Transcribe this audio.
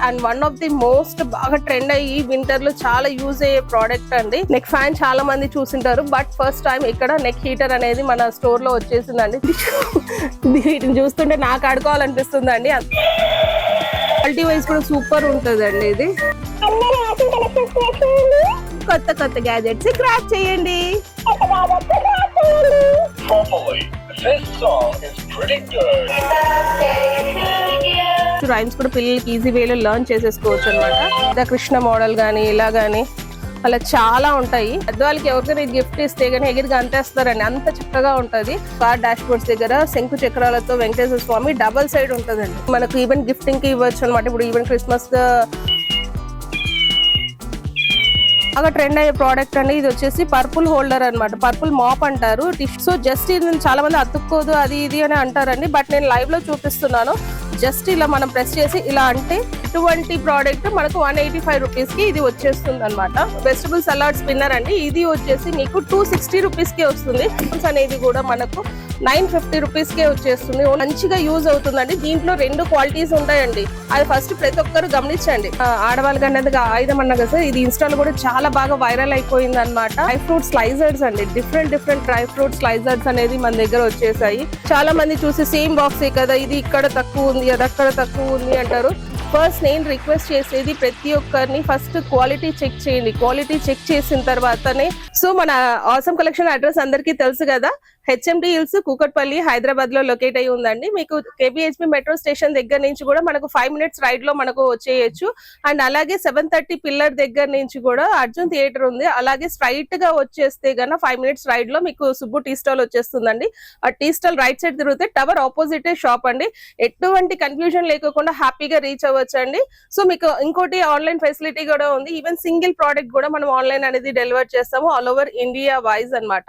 And one of the most బాగా trend అయ్యి winter లో చాలా యూజ్ అయ్యే ప్రోడక్ట్ అండి. నెక్ ఫ్యాన్ చాలా మంది చూసింటారు, బట్ ఫస్ట్ టైం ఇక్కడ నెక్ హీటర్ అనేది మన స్టోర్ లో వచ్చేసిందండి. వీటిని చూస్తుంటే నాకు ఆడుకోవాలనిపిస్తుందండి. క్వాలిటీ వైజ్ కూడా సూపర్ ఉంటుందండి. ఇది కొత్త కొత్త గ్యాజెట్స్ క్రాక్ చేయండి. రైమ్స్ కూడా పిల్లలకి ఈజీ వేలో లెర్న్ చేసేసుకోవచ్చు అనమాట. కృష్ణ మోడల్ గానీ ఇలా గానీ అలా చాలా ఉంటాయి. పెద్దవాళ్ళకి ఎవరికైనా గిఫ్ట్ ఇస్తే గానీ ఎగిరిగా అంతేస్తారండి, అంత చక్కగా ఉంటది. కార్ డాష్ బోర్డ్స్ దగ్గర శంకు చక్రాలతో వెంకటేశ్వర స్వామి డబల్ సైడ్ ఉంటదండి. మనకు ఈవెన్ గిఫ్టింగ్ కి ఇవ్వచ్చు అనమాట. ఇప్పుడు ఈవెన్ క్రిస్మస్ బాగా ట్రెండ్ అయ్యే ప్రోడక్ట్ అండి. ఇది వచ్చేసి పర్పుల్ హోల్డర్ అనమాట. పర్పుల్ మాప్ అంటారు. సో జస్ట్ ఇది చాలా మంది అతుక్కోదు అది ఇది అని అంటారండి, బట్ నేను లైవ్ లో చూపిస్తున్నాను. జస్ట్ ఇలా మనం ప్రెస్ చేసి ఇలా అంటే ఇటువంటి ప్రోడక్ట్ మనకు 185 రూపీస్ కి ఇది వచ్చేస్తుంది అనమాట. వెజిటబుల్ సలాడ్ స్పిన్నర్ అండి. ఇది వచ్చేసి మీకు 260 రూపీస్ కి వస్తుంది. అనేది కూడా మనకు 950 రూపీస్ కే వచ్చేస్తుంది. మంచిగా యూజ్ అవుతుందండి. దీంట్లో 2 క్వాలిటీస్ ఉంటాయండి. అది ఫస్ట్ ప్రతి ఒక్కరు గమనించండి. ఆడవాళ్ళకి అనేది ఆయుధం అన్నా కదా, ఇది ఇన్స్టాల్ కూడా చాలా బాగా వైరల్ అయిపోయింది అనమాట. డ్రై ఫ్రూట్ స్లైజర్స్ అండి. డిఫరెంట్ డ్రై ఫ్రూట్ స్లైజర్స్ అనేది మన దగ్గర వచ్చేసాయి. చాలా మంది చూసి సేమ్ బాక్సే కదా, ఇది ఇక్కడ తక్కువ ఉంది అది అక్కడ తక్కువ ఉంది అంటారు. ఫస్ట్ నేను రిక్వెస్ట్ చేసేది ప్రతి ఒక్కరిని ఫస్ట్ క్వాలిటీ చెక్ చేయండి. క్వాలిటీ చెక్ చేసిన తర్వాతనే. సో మన ఆసమ్ కలెక్షన్ అడ్రస్ అందరికీ తెలుసు కదా, హెచ్ఎండి హిల్స్ కూకట్పల్లి హైదరాబాద్ లో లొకేట్ అయి ఉందండి. మీకు కేబిహెచ్పి మెట్రో స్టేషన్ దగ్గర నుంచి కూడా మనకు 5 minutes రైడ్ లో మనకు వచ్చేయచ్చు. అండ్ అలాగే 730 పిల్లర్ దగ్గర నుంచి కూడా అర్జున్ థియేటర్ ఉంది. అలాగే స్ట్రైట్ గా వచ్చేస్తే గన 5 minutes రైడ్ లో మీకు సుబ్బు టీ స్టాల్ వచ్చేస్తుందండి. ఆ టీ స్టాల్ రైట్ సైడ్ తిరిగితే టవర్ ఆపోజిట్ షాప్ అండి. ఎటువంటి కన్ఫ్యూజన్ లేకుండా హ్యాపీగా రీచ్ అవ్వచ్చు అండి. సో మీకు ఇంకోటి ఆన్లైన్ ఫెసిలిటీ కూడా ఉంది. ఈవెన్ సింగిల్ ప్రోడక్ట్ కూడా మనం ఆన్లైన్ అనేది డెలివర్ చేస్తాము ఆల్ ఓవర్ ఇండియా వైజ్ అనమాట.